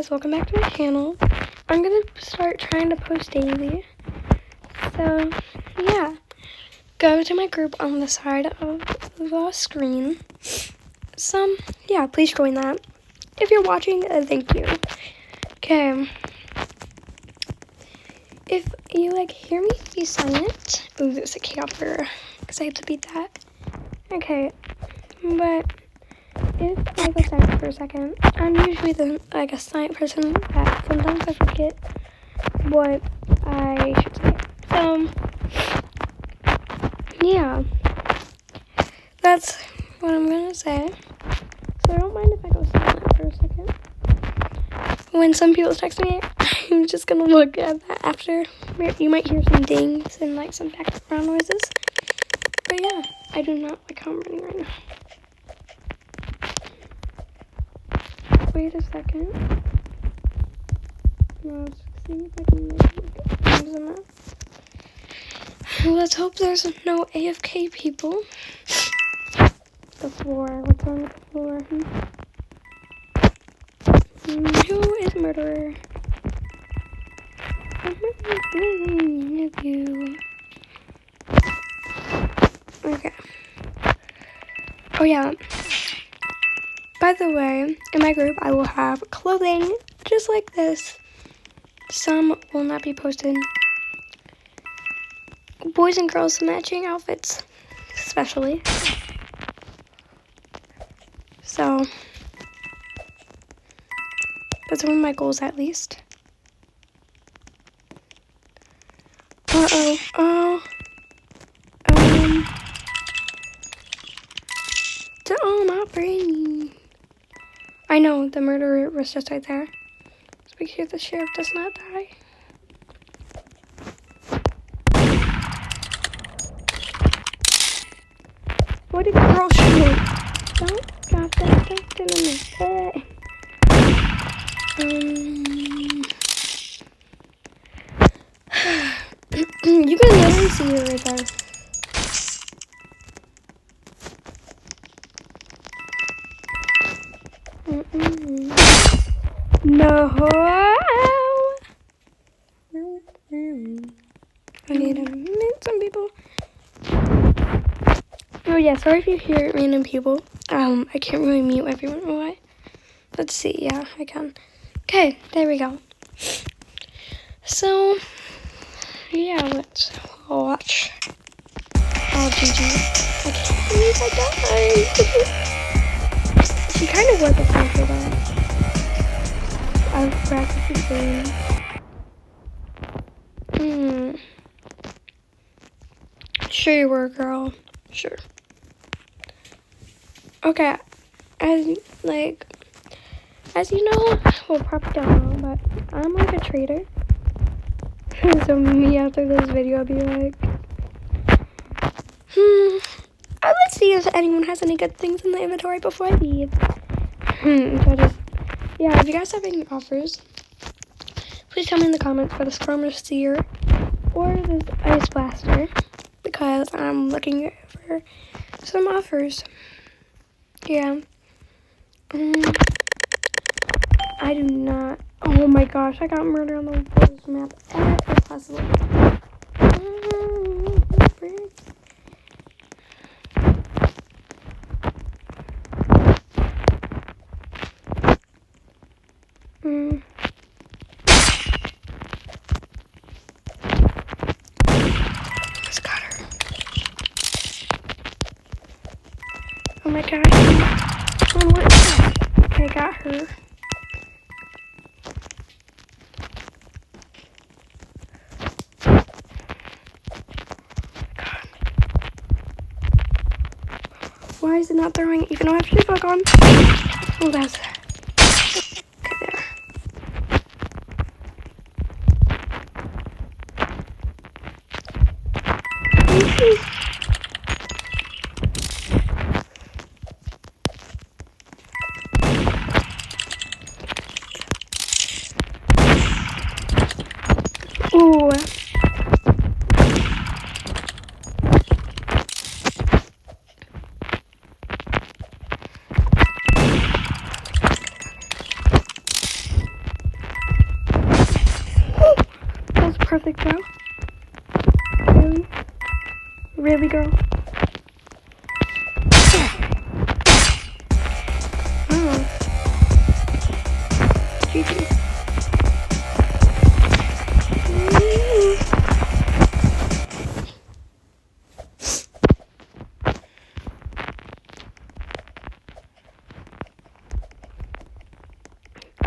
guys, welcome back to my channel. I'm gonna start trying to post daily. So, yeah. Go to my group on the side of the screen. Yeah, please join that. If you're watching, thank you. Okay. If you, hear me be silent. Ooh, there's a camper. Because I have to beat that. Okay. But if I go silent for a second, I'm usually a silent person that sometimes I forget what I should say. So, yeah. That's what I'm gonna say. So I don't mind if I go silent for a second. When some people text me, I'm just gonna look at that after. You might hear some dings and some background noises. But yeah, I do not like how I'm running right now. Wait a second. No, seeing if I can make it. Let's hope there's no AFK people. The floor. What's on the floor? Who is murderer? You. Okay. Oh yeah. By the way, in my group I will have clothing just like this. Some will not be posted. Boys and girls matching outfits, especially. So, that's one of my goals at least. My brain. I know, the murderer was just right there. So make sure the sheriff does not die. What did the girl shoot? Don't drop that stuff in the head. You can literally see it right there. No. I need to meet some people. Oh yeah, sorry if you hear random people. I can't really mute everyone. Why? Let's see. Yeah, I can. Okay, there we go. So, yeah, let's watch. Oh, GG. I can't believe I died. She kind of was a sniper though. I've practiced the game. Sure you were, girl. Sure. Okay. As you know, well, probably don't know, but I'm a traitor. So me after this video, I'll be let's see if anyone has any good things in the inventory before I leave. Yeah, if you guys have any offers, please tell me in the comments for the Scrum Seer or this Ice Blaster, because I'm looking for some offers. Yeah. I do not. Oh my gosh, I got murdered on the worst map ever possible. Almost got her. Oh my gosh. I got her. Why is it not throwing even though I have shiplock on? Oh, that's okay there. Ooh.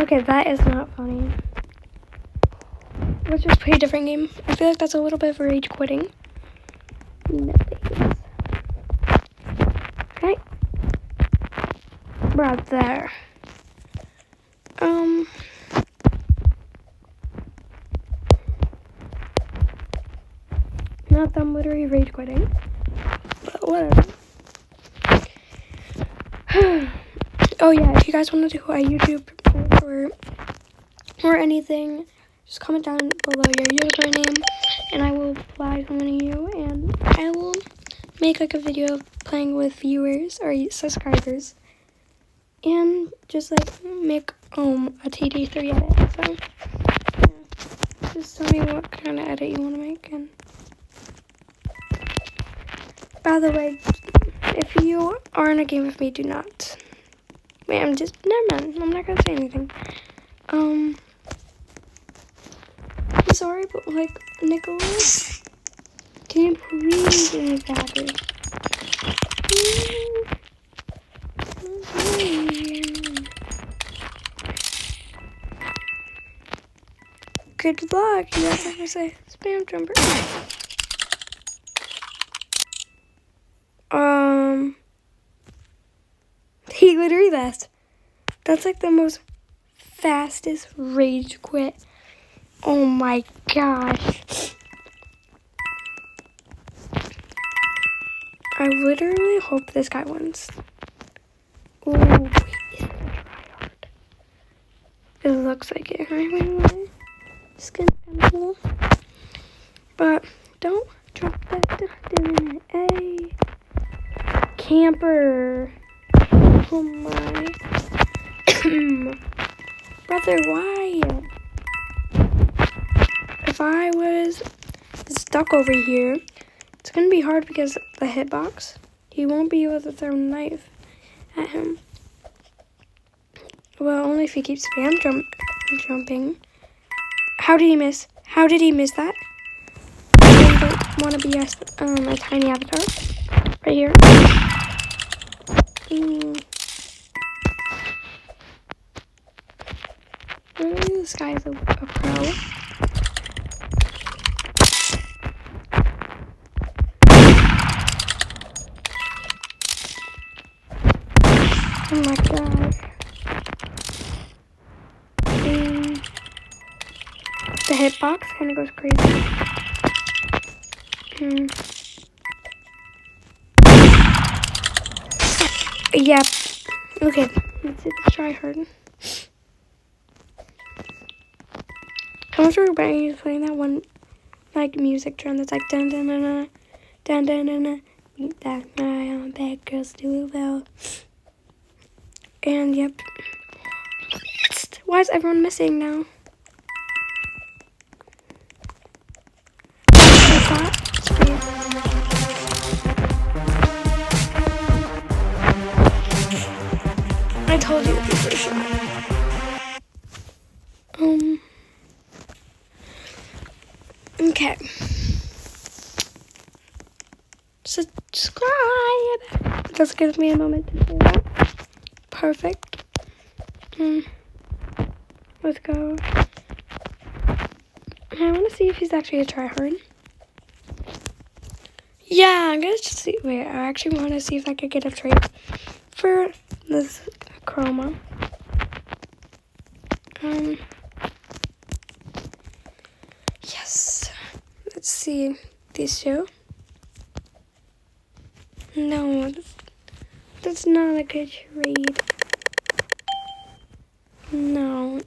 Okay, that is not funny. Let's just play a different game. I feel like that's a little bit of rage quitting. No thanks. Okay. Right there. Not that I'm literally rage quitting. But whatever. Oh yeah, if you guys want to do a YouTube or anything, just comment down below your username and I will apply to one of you and I will make like a video playing with viewers or subscribers and just like make a TD3 edit. So yeah, just tell me what kind of edit you want to make. And by the way, if you are in a game with me, do not. Wait, never mind. I'm not gonna say anything. I'm sorry, but like, Nicholas, can you please do me a favor? Good luck. You guys have to say spam jumper. He literally left. That's like the most fastest rage quit. Oh my gosh. I literally hope this guy wins. Ooh, he's gonna try hard. It looks like it, right? Skin's kind of cool. But don't drop that. Hey. Camper. Oh my. Brother, why? If I was stuck over here, it's going to be hard because the hitbox, he won't be able to throw a knife at him. Well, only if he keeps spam jumping. How did he miss? How did he miss that? I don't want to be a tiny avatar. Right here. Really, this guy is a pro. Oh my god. The hitbox kind of goes crazy. Yep. Okay, let's hit this try hard. How much everybody is playing that one like music trend that's like dun dun dun dun dun dun dun dun. Meet that guy on bad girls do well. And yep. Why is everyone missing now? I told you to be for sure. Okay. Subscribe. Just gives me a moment to do that. Perfect. Let's go. I want to see if he's actually a tryhard. Yeah, I'm gonna just see. Wait, I actually want to see if I could get a trade for this chroma. Yes. Let's see these two. No, that's not a good trade. No.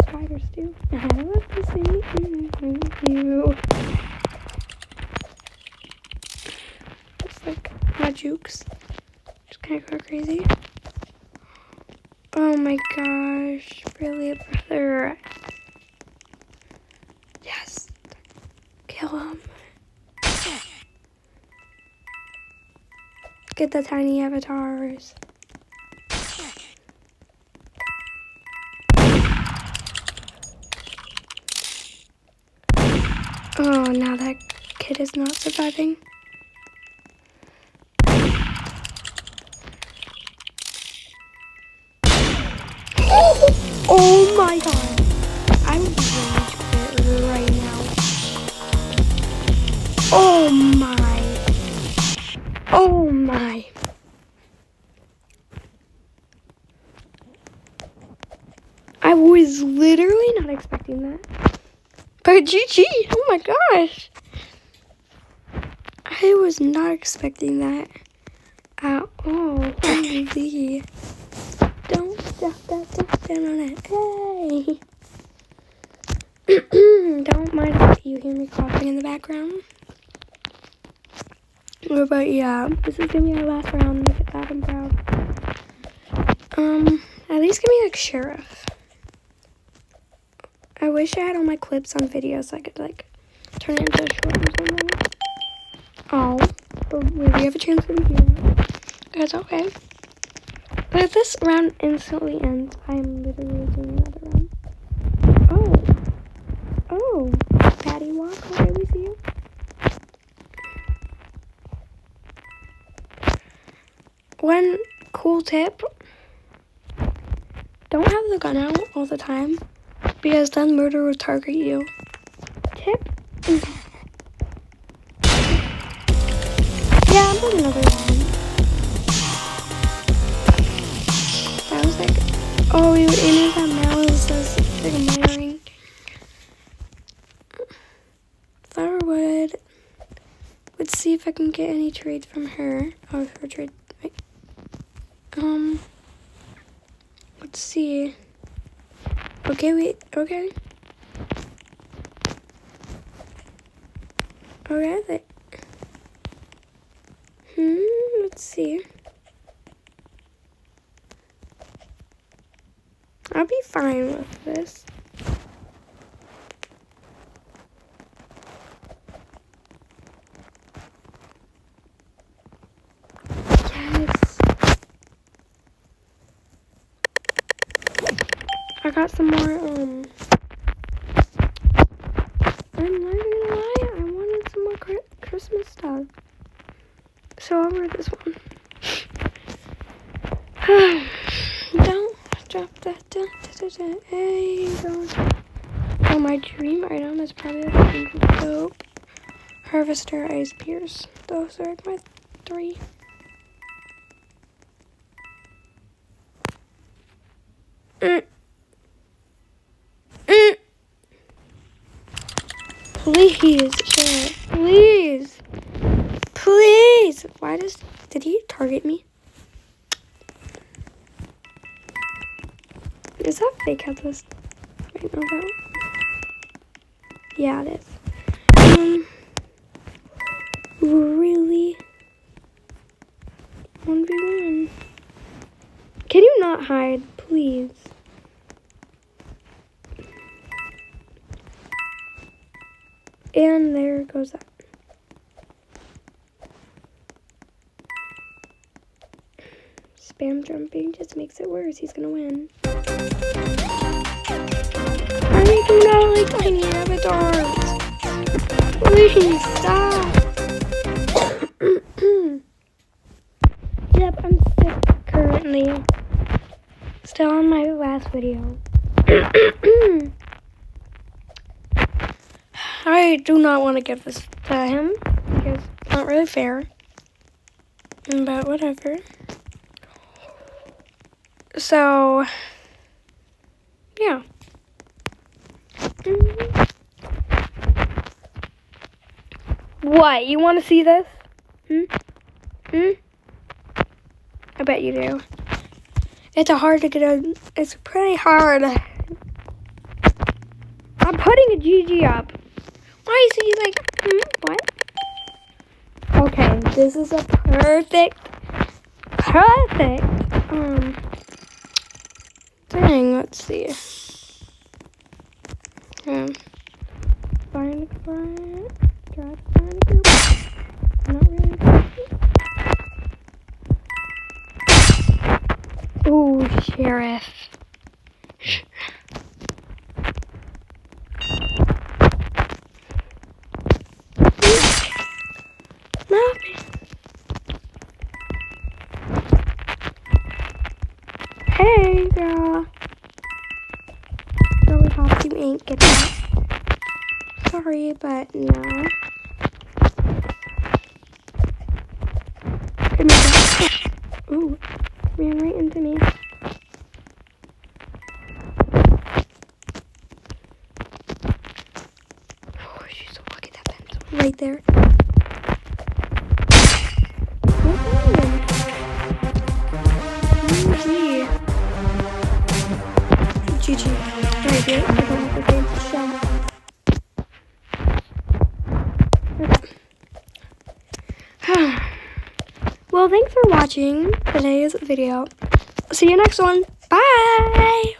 Spiders do. I love to see you. It's like my jukes. Just kind of go crazy. Oh my gosh, really, brother. Yes. Kill him. Get the tiny avatars. Oh, now that kid is not surviving. Oh my god. I would rage quit right now. Oh my. Oh my. I was literally not expecting that. But GG. Oh my gosh. I was not expecting that at all. Holy. Don't stop that. Don't stand on it. Hey. Don't mind if you hear me coughing in the background. But yeah, this is gonna be our last round. Look at that, I'm proud. At least give me like sheriff. I wish I had all my clips on video so I could like turn it into a short or something. Oh, but we have a chance to be here. That's okay. But if this round instantly ends, I'm literally doing another round. Oh, Patty Walk, okay, we see you. One cool tip, don't have the gun out all the time because then murder will target you. Tip is, yeah, I'm doing another one. That was like, oh, we would aim at that mouse as like a miring. Flowerwood. Let's see if I can get any trades from her. Oh, her trade. Wait. Let's see. Okay, wait. Okay. Okay. Let's see. I'll be fine with this. I got some more, I'm not gonna lie, I wanted some more Christmas stuff. So I'll wear this one. Don't drop that, hey, don't. Oh, my dream item is probably like dope. Harvester, Ice Pierce. Those are like my 3. Please, share. Please. Why did he target me? Is that fake headless? Wait, no, that one. Yeah, it is. Really? 1v1. Can you not hide, please? And there goes that. Spam jumping just makes it worse. He's gonna win. I do not like tiny avatars. Please stop. Yep, I'm sick currently. Still on my last video. I do not want to give this to him because it's not really fair. But whatever. So, yeah. What? You want to see this? I bet you do. It's it's pretty hard. I'm putting a GG up. Why is he like, what? Okay, this is a perfect, thing, let's see. Find a client, try to find a group. Not really. Ooh, sheriff. off. You ain't get that. Sorry, but no. Come here. Ooh, ran right into me. Oh, she's so lucky that pencil right there. GG. Alright, dude. I don't have the game to show. Well, thanks for watching today's video. See you next one. Bye!